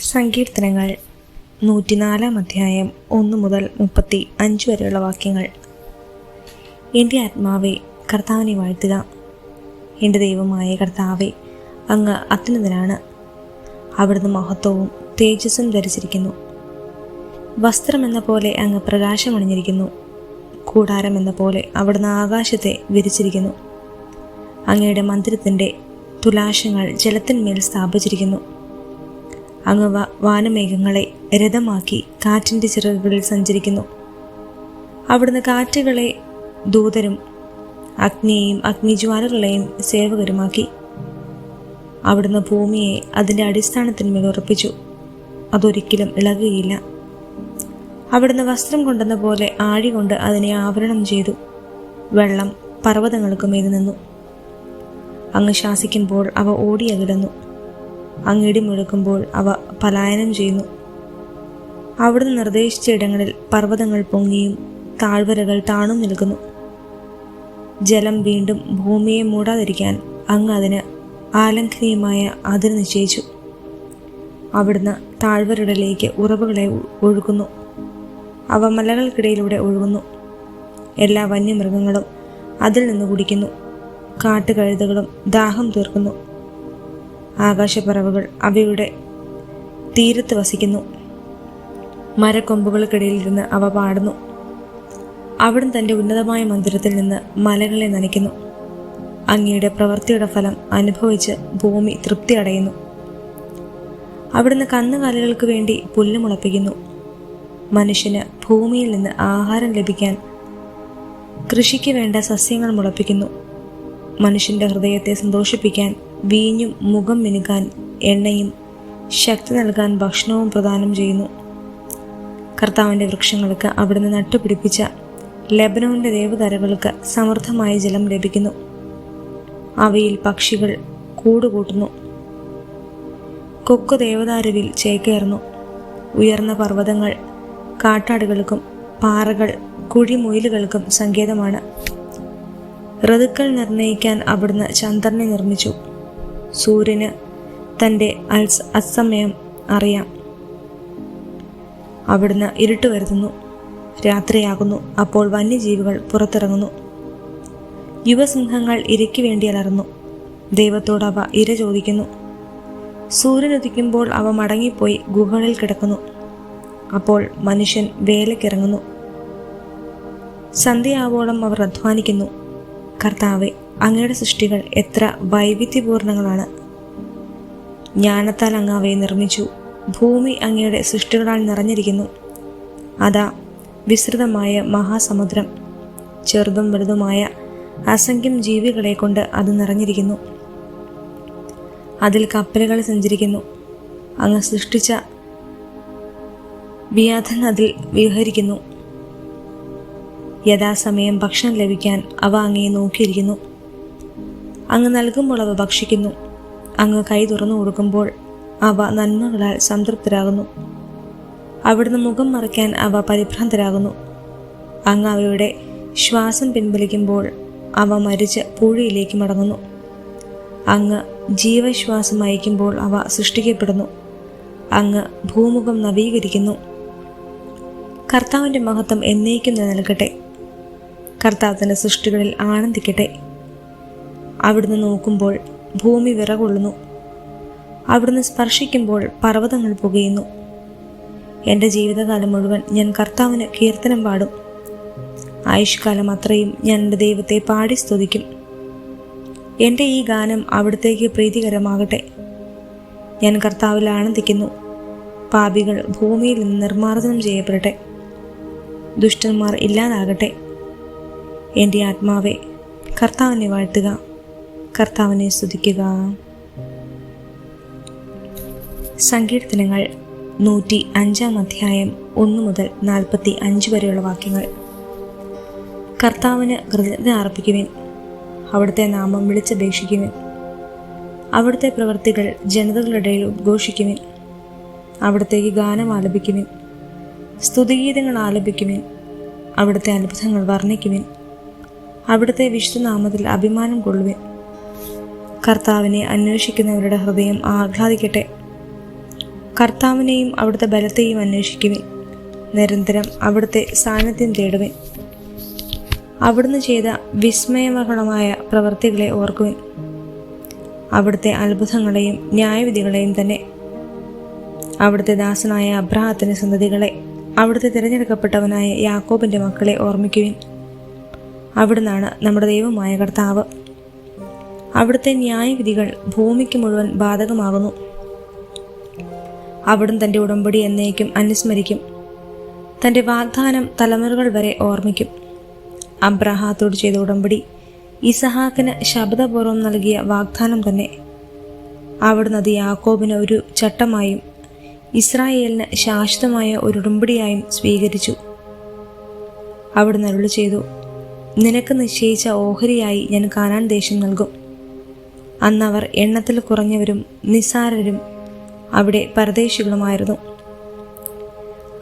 സങ്കീർത്തനങ്ങൾ 104 അധ്യായം 1 മുതൽ 35 വരെയുള്ള വാക്യങ്ങൾ. എൻ്റെ ആത്മാവെ കർത്താവിനെ വാഴ്ത്തുക. എൻ്റെ ദൈവമായ കർത്താവെ, അങ്ങ് അത്യുന്നതനാണ്. അവിടുന്ന് മഹത്വവും തേജസ്സും ധരിച്ചിരിക്കുന്നു. വസ്ത്രമെന്ന പോലെ അങ്ങ് പ്രകാശമണിഞ്ഞിരിക്കുന്നു. കൂടാരമെന്ന പോലെ അവിടുന്ന് ആകാശത്തെ വിരിച്ചിരിക്കുന്നു. അങ്ങയുടെ മന്ദിരത്തിൻ്റെ തുലാശങ്ങൾ ജലത്തിന്മേൽ സ്ഥാപിച്ചിരിക്കുന്നു. അങ്ങ് വാനമേഘങ്ങളെ രഥമാക്കി കാറ്റിൻ്റെ ചിറകുകളിൽ സഞ്ചരിക്കുന്നു. അവിടുന്ന് കാറ്റുകളെ ദൂതരും അഗ്നിയെയും അഗ്നിജ്വാലകളെയും സേവകരുമാക്കി. അവിടുന്ന് ഭൂമിയെ അതിൻ്റെ അടിസ്ഥാനത്തിന്മേൽ ഉറപ്പിച്ചു. അതൊരിക്കലും ഇളകുകയില്ല. അവിടുന്ന് വസ്ത്രം കൊണ്ടെന്ന പോലെ ആഴി കൊണ്ട് അതിനെ ആവരണം ചെയ്തു. വെള്ളം പർവ്വതങ്ങൾക്ക് മേൽ നിന്നു. അങ്ങ് ശാസിക്കുമ്പോൾ അവ ഓടിയകലുന്നു. അങ്ങ് മുഴക്കുമ്പോൾ അവ പലായനം ചെയ്യുന്നു. അവിടുന്ന് നിർദ്ദേശിച്ച ഇടങ്ങളിൽ പർവ്വതങ്ങൾ പൊങ്ങിയും താഴ്വരകൾ താണും നിൽക്കുന്നു. ജലം വീണ്ടും ഭൂമിയെ മൂടാതിരിക്കാൻ അങ്ങ് അതിന് ആലംഘനീയമായ അതിര് നിശ്ചയിച്ചു. അവിടുന്ന് താഴ്വരകളിലേക്ക് ഉറവുകളെ ഒഴുകുന്നു. അവ മലകൾക്കിടയിലൂടെ ഒഴുകുന്നു. എല്ലാ വന്യമൃഗങ്ങളും അതിൽ നിന്ന് കുടിക്കുന്നു. കാട്ടുകഴുതകളും ദാഹം തീർക്കുന്നു. ആകാശപ്പറവകൾ അവയുടെ തീരത്ത് വസിക്കുന്നു. മരക്കൊമ്പുകൾക്കിടയിൽ ഇരുന്ന് അവ പാടുന്നു. അവിടുന്ന് തൻ്റെ ഉന്നതമായ മന്ദിരത്തിൽ നിന്ന് മലകളെ നനയ്ക്കുന്നു. അങ്ങയുടെ പ്രവൃത്തിയുടെ ഫലം അനുഭവിച്ച് ഭൂമി തൃപ്തി അടയുന്നു. അവിടുന്ന് കന്നുകാലികൾക്ക് വേണ്ടി പുല്ല് മുളപ്പിക്കുന്നു. മനുഷ്യന് ഭൂമിയിൽ നിന്ന് ആഹാരം ലഭിക്കാൻ കൃഷിക്ക് വേണ്ട സസ്യങ്ങൾ മുളപ്പിക്കുന്നു. മനുഷ്യൻ്റെ ഹൃദയത്തെ സന്തോഷിപ്പിക്കാൻ വീഞ്ഞും മുഖം മിനുക്കാൻ എണ്ണയും ശക്തി നൽകാൻ ഭക്ഷണവും പ്രദാനം ചെയ്യുന്നു. കർത്താവിൻ്റെ വൃക്ഷങ്ങൾക്ക് അവിടുന്ന് നട്ടുപിടിപ്പിച്ച ലെബനോന്റെ ദേവദാരുകൾക്ക് സമൃദ്ധമായ ജലം ലഭിക്കുന്നു. അവയിൽ പക്ഷികൾ കൂടുകൂട്ടുന്നു. കൊക്ക് ദേവദാരുവിൽ ചേക്കേറുന്നു. ഉയർന്ന പർവ്വതങ്ങൾ കാട്ടാടുകൾക്കും പാറകൾ കുഴിമുയലുകൾക്കും സങ്കേതമാണ്. ഋതുക്കൾ നിർണയിക്കാൻ അവിടുന്ന് ചന്ദ്രനെ നിർമ്മിച്ചു. സൂര്യന് തൻ്റെ അസ്തമയം അറിയാം. അവിടുന്ന് ഇരുട്ട് വരുത്തുന്നു. രാത്രിയാകുന്നു. അപ്പോൾ വന്യജീവികൾ പുറത്തിറങ്ങുന്നു. യുവസിംഹങ്ങൾ ഇരയ്ക്ക് വേണ്ടി അലറുന്നു. ദൈവത്തോട് അവ ഇര ചോദിക്കുന്നു. സൂര്യൻ ഉദിക്കുമ്പോൾ അവ മടങ്ങിപ്പോയി ഗുഹകളിൽ കിടക്കുന്നു. അപ്പോൾ മനുഷ്യൻ വേലക്കിറങ്ങുന്നു. സന്ധ്യയാവോളം അവർ അധ്വാനിക്കുന്നു. കർത്താവെ, അങ്ങയുടെ സൃഷ്ടികൾ എത്ര വൈവിധ്യപൂർണങ്ങളാണ്. ജ്ഞാനത്താൽ അങ്ങ് അവയെ നിർമ്മിച്ചു. ഭൂമി അങ്ങയുടെ സൃഷ്ടികളാൽ നിറഞ്ഞിരിക്കുന്നു. അതാ വിസ്തൃതമായ മഹാസമുദ്രം. ചെറുതും വലുതുമായ അസംഖ്യം ജീവികളെ കൊണ്ട് അത് നിറഞ്ഞിരിക്കുന്നു. അതിൽ കപ്പലുകൾ സഞ്ചരിക്കുന്നു. അങ്ങ് സൃഷ്ടിച്ച വ്യാധൻ അതിൽ വിഹരിക്കുന്നു. യഥാസമയം ഭക്ഷണം ലഭിക്കാൻ അവ അങ്ങയെ നോക്കിയിരിക്കുന്നു. അങ്ങ് നൽകുമ്പോൾ അവ ഭക്ഷിക്കുന്നു. അങ്ങ് കൈ തുറന്നു കൊടുക്കുമ്പോൾ അവ നന്മകളാൽ സംതൃപ്തരാകുന്നു. അവിടുന്ന് മുഖം മറയ്ക്കാൻ അവ പരിഭ്രാന്തരാകുന്നു. അങ്ങ് അവയുടെ ശ്വാസം പിൻവലിക്കുമ്പോൾ അവ മരിച്ച് പൂഴിയിലേക്ക് മടങ്ങുന്നു. അങ്ങ് ജീവശ്വാസം അയക്കുമ്പോൾ അവ സൃഷ്ടിക്കപ്പെടുന്നു. അങ്ങ് ഭൂമുഖം നവീകരിക്കുന്നു. കർത്താവിൻ്റെ മഹത്വം എന്നേക്കും നിലനിൽക്കട്ടെ. കർത്താവ് തൻ്റെ സൃഷ്ടികളിൽ ആനന്ദിക്കട്ടെ. അവിടുന്ന് നോക്കുമ്പോൾ ഭൂമി വിറകൊള്ളുന്നു. അവിടുന്ന് സ്പർശിക്കുമ്പോൾ പർവ്വതങ്ങൾ പുകയുന്നു. എൻ്റെ ജീവിതകാലം മുഴുവൻ ഞാൻ കർത്താവിന് കീർത്തനം പാടും. ആയുഷ്കാലം അത്രയും ഞാൻ എൻ്റെ ദൈവത്തെ പാടി സ്തുതിക്കും. എൻ്റെ ഈ ഗാനം അവിടുത്തേക്ക് പ്രീതികരമാകട്ടെ. ഞാൻ കർത്താവിൽ ആനന്ദിക്കുന്നു. പാപികൾ ഭൂമിയിൽ നിന്ന് നിർമ്മാർജ്ജനം ചെയ്യപ്പെടട്ടെ. ദുഷ്ടന്മാർ ഇല്ലാതാകട്ടെ. എൻ്റെ ആത്മാവെ കർത്താവിനെ വാഴ്ത്തുക. കർത്താവിനെ സ്തുതിക്കുക. സങ്കീർത്തനങ്ങൾ 105 അധ്യായം 1 മുതൽ 45 വരെയുള്ള വാക്യങ്ങൾ. കർത്താവിന് കൃതജ്ഞത അർപ്പിക്കുവിൻ. അവിടുത്തെ നാമം വിളിച്ചപേക്ഷിക്കുവിൻ. അവിടുത്തെ പ്രവൃത്തികൾ ജനതകളുടെ ഇടയിൽ ഉദ്ഘോഷിക്കുവിൻ. അവിടുത്തേക്ക് ഗാനം ആലപിക്കുവിൻ. സ്തുതിഗീതങ്ങൾ ആലപിക്കുവിൻ. അവിടുത്തെ അത്ഭുതങ്ങൾ വർണ്ണിക്കുവിൻ. അവിടുത്തെ വിശുദ്ധനാമത്തിൽ അഭിമാനം കൊള്ളുവിൻ. കർത്താവിനെ അന്വേഷിക്കുന്നവരുടെ ഹൃദയം ആഹ്ലാദിക്കട്ടെ. കർത്താവിനെയും അവിടുത്തെ ബലത്തെയും അന്വേഷിക്കുവിൻ. നിരന്തരം അവിടുത്തെ സാന്നിധ്യം തേടുവിൻ. അവിടുന്ന് ചെയ്ത വിസ്മയമഹളമായ പ്രവൃത്തികളെ ഓർക്കുവിൻ, അവിടുത്തെ അത്ഭുതങ്ങളെയും ന്യായവിധികളെയും തന്നെ. അവിടുത്തെ ദാസനായ അബ്രാഹത്തിന്റെ സന്തതികളെ, അവിടുത്തെ തിരഞ്ഞെടുക്കപ്പെട്ടവനായ യാക്കോബിന്റെ മക്കളെ ഓർമ്മിക്കുവിൻ. അവിടുന്നാണ് നമ്മുടെ ദൈവമായ കർത്താവ്. അവിടുത്തെ ന്യായവിധികൾ ഭൂമിക്ക് മുഴുവൻ ബാധകമാകുന്നു. അവിടുന്ന് തൻ്റെ ഉടമ്പടി എന്നേക്കും അനുസ്മരിക്കും. തൻ്റെ വാഗ്ദാനം തലമുറകൾ വരെ ഓർമ്മിക്കും. അബ്രാഹത്തോട് ചെയ്ത ഉടമ്പടി ഇസഹാക്കിന് ശബ്ദപൂർവ്വം നൽകിയ വാഗ്ദാനം തന്നെ. അവിടുന്ന് അത് യാക്കോബിന് ഒരു ചട്ടമായും ഇസ്രായേലിന് ശാശ്വതമായ ഒരു ഉടമ്പടിയായും സ്വീകരിച്ചു. അവിടുന്ന് അരുളി ചെയ്തു, നിനക്ക് നിശ്ചയിച്ച ഓഹരിയായി ഞാൻ കാനാൻ ദേശം നൽകും. അന്നവർ എണ്ണത്തിൽ കുറഞ്ഞവരും നിസ്സാരരും അവിടെ പരദേശികളുമായിരുന്നു.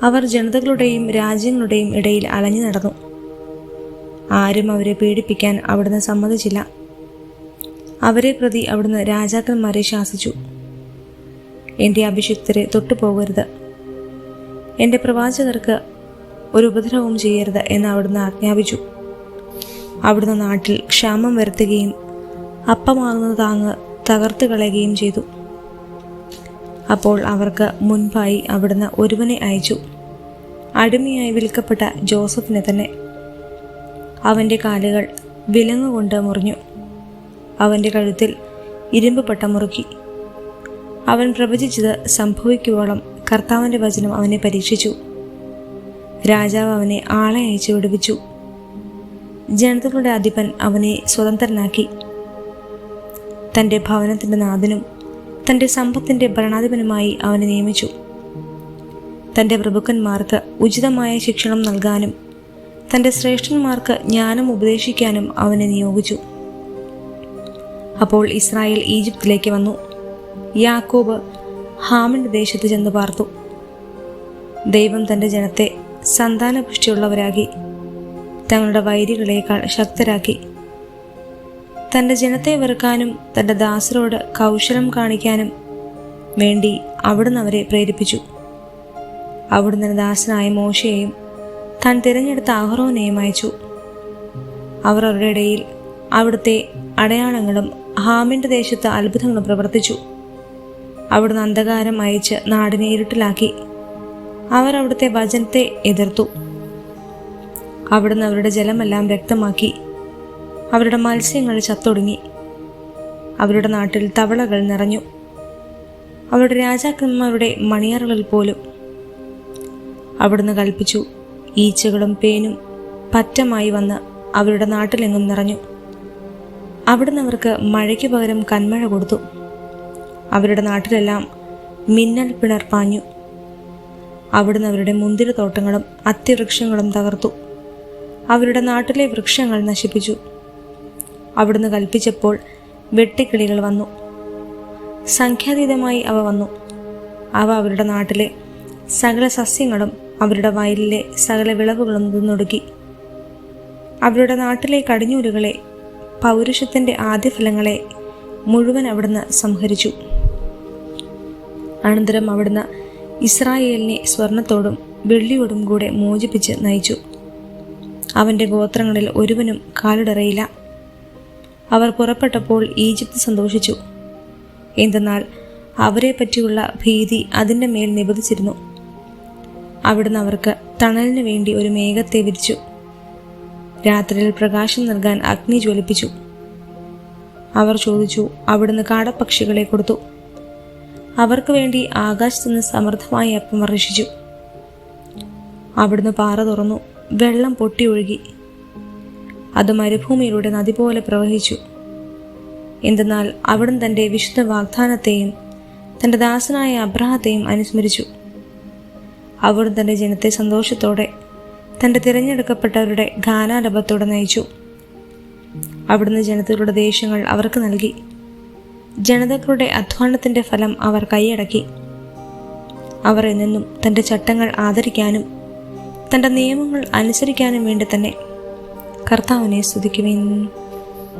അവർ ജനതകളുടെയും രാജ്യങ്ങളുടെയും ഇടയിൽ അലഞ്ഞു നടന്നു. ആരും അവരെ പീഡിപ്പിക്കാൻ അവിടുന്ന് സമ്മതിച്ചില്ല. അവരെ പ്രതി അവിടുന്ന് രാജാക്കന്മാരെ ശാസിച്ചു. എൻ്റെ അഭിഷിക്തരെ തൊട്ടുപോകരുത്, എൻ്റെ പ്രവാചകർക്ക് ഒരു ഉപദ്രവവും ചെയ്യരുത് എന്ന് അവിടുന്ന് ആജ്ഞാപിച്ചു. അവിടുന്ന് നാട്ടിൽ ക്ഷാമം വരുത്തുകയും അപ്പമാകുന്ന താങ്ങ് തകർത്ത് കളയുകയും ചെയ്തു. അപ്പോൾ അവർക്ക് മുൻപായി അവിടുന്ന് ഒരുവനെ അയച്ചു, അടിമയായി വിൽക്കപ്പെട്ട ജോസഫിനെ തന്നെ. അവൻ്റെ കാലുകൾ വിലങ്ങുകൊണ്ട് മുറിഞ്ഞു, അവൻ്റെ കഴുത്തിൽ ഇരുമ്പ് പട്ട മുറുക്കി. അവൻ പ്രവചിച്ചത് സംഭവിക്കുവോളം കർത്താവിൻ്റെ വചനം അവനെ പരീക്ഷിച്ചു. രാജാവ് അവനെ ആളെ അയച്ചു വിടുവിച്ചു. ജനതകളുടെ അധിപൻ അവനെ സ്വതന്ത്രനാക്കി. തൻ്റെ ഭവനത്തിൻ്റെ നാഥനും തൻ്റെ സമ്പത്തിൻ്റെ ഭരണാധിപനുമായി അവനെ നിയമിച്ചു. തൻ്റെ പ്രഭുക്കന്മാർക്ക് ഉചിതമായ ശിക്ഷണം നൽകാനും തൻ്റെ ശ്രേഷ്ഠന്മാർക്ക് ജ്ഞാനം ഉപദേശിക്കാനും അവനെ നിയോഗിച്ചു. അപ്പോൾ ഇസ്രായേൽ ഈജിപ്തിലേക്ക് വന്നു. യാക്കോബ് ഹാമിൻ്റെ ദേശത്ത് ചെന്ന് പാർത്തു. ദൈവം തൻ്റെ ജനത്തെ സന്താനപുഷ്ടിയുള്ളവരാക്കി തങ്ങളുടെ വൈരികളേക്കാൾ ശക്തരാക്കി. തൻ്റെ ജനത്തെ വെറുക്കാനും തൻ്റെ ദാസരോട് കൗശലം കാണിക്കാനും വേണ്ടി അവിടുന്ന് അവരെ പ്രേരിപ്പിച്ചു. അവിടുന്ന് ദാസനായ മോശയെയും താൻ തിരഞ്ഞെടുത്ത അഹ്റോനെയും അയച്ചു. അവർ അവരുടെ ഇടയിൽ അവിടുത്തെ അടയാളങ്ങളും ഹാമിൻ്റെ ദേശത്ത് അത്ഭുതങ്ങളും പ്രവർത്തിച്ചു. അവിടുന്ന് അന്ധകാരം അയച്ച് നാടിനെ ഇരുട്ടിലാക്കി. അവർ അവിടുത്തെ വചനത്തെ എതിർത്തു. അവിടുന്ന് അവരുടെ ജലമെല്ലാം രക്തമാക്കി. അവരുടെ മത്സ്യങ്ങൾ ചത്തൊടുങ്ങി. അവരുടെ നാട്ടിൽ തവളകൾ നിറഞ്ഞു. അവരുടെ രാജാക്കന്മാരുടെ മണിയറകളിൽ പോലും. അവിടുന്ന് കൽപ്പിച്ചു, ഈച്ചകളും പേനും പറ്റമായി വന്ന് അവരുടെ നാട്ടിലെങ്ങും നിറഞ്ഞു. അവിടുന്ന് അവർക്ക് മഴയ്ക്ക് പകരം കന്മഴ കൊടുത്തു. അവരുടെ നാട്ടിലെല്ലാം മിന്നൽ പിണർപ്പാഞ്ഞു. അവിടുന്ന് അവരുടെ മുന്തിരിത്തോട്ടങ്ങളും അത്തിവൃക്ഷങ്ങളും തകർത്തു. അവരുടെ നാട്ടിലെ വൃക്ഷങ്ങൾ നശിപ്പിച്ചു. അവിടുന്ന് കൽപ്പിച്ചപ്പോൾ വെട്ടുക്കിളികൾ വന്നു. സംഖ്യാതീതമായി അവ വന്നു. അവ അവരുടെ നാട്ടിലെ സകല സസ്യങ്ങളും അവരുടെ വയലിലെ സകല വിളവുകളും തിന്നൊടുക്കി. അവരുടെ നാട്ടിലെ കടിഞ്ഞൂലുകളെ, പൗരുഷത്തിൻ്റെ ആദ്യഫലങ്ങളെ മുഴുവൻ അവിടുന്ന് സംഹരിച്ചു. അനന്തരം അവിടുന്ന് ഇസ്രായേലിനെ സ്വർണത്തോടും വെള്ളിയോടും കൂടെ മോചിപ്പിച്ച് നയിച്ചു. അവൻ്റെ ഗോത്രങ്ങളിൽ ഒരുവനും കാലിടറിയില്ല. അവർ പുറപ്പെട്ടപ്പോൾ ഈജിപ്ത് സന്തോഷിച്ചു. എന്തെന്നാൽ അവരെ പറ്റിയുള്ള ഭീതി അതിൻ്റെ മേൽ നിബദിച്ചിരുന്നു. അവിടുന്ന് അവർക്ക് തണലിന് വേണ്ടി ഒരു മേഘത്തെ വിരിച്ചു. രാത്രിയിൽ പ്രകാശം നൽകാൻ അഗ്നി ജ്വലിപ്പിച്ചു. അവർ ചോദിച്ചു, അവിടുന്ന് കാടപ്പക്ഷികളെ കൊടുത്തു. അവർക്ക് വേണ്ടി ആകാശത്തുനിന്ന് സമൃദ്ധമായ അപ്പം വർഷിച്ചു. അവിടുന്ന് പാറ തുറന്നു, വെള്ളം പൊട്ടി ഒഴുകി. അത് മരുഭൂമിയിലൂടെ നദി പോലെ പ്രവഹിച്ചു. എന്തെന്നാൽ അവിടുന്ന് തൻ്റെ വിശുദ്ധ വാഗ്ദാനത്തെയും തൻ്റെ ദാസനായ അബ്രാഹത്തെയും അനുസ്മരിച്ചു. അവിടുന്ന് തൻ്റെ ജനത്തെ സന്തോഷത്തോടെ തൻ്റെ തിരഞ്ഞെടുക്കപ്പെട്ടവരുടെ ഗാനാരഭത്തോടെ നയിച്ചു. അവിടുന്ന് ജനതകളുടെ ദേശങ്ങൾ അവർക്ക് നൽകി. ജനതകളുടെ അധ്വാനത്തിൻ്റെ ഫലം അവർ കൈയടക്കി. അവർ എന്നെന്നും തൻ്റെ ചട്ടങ്ങൾ ആദരിക്കാനും തൻ്റെ നിയമങ്ങൾ അനുസരിക്കാനും വേണ്ടി തന്നെ കർത്താവിനെ സ്തുതിക്കുവിൻ.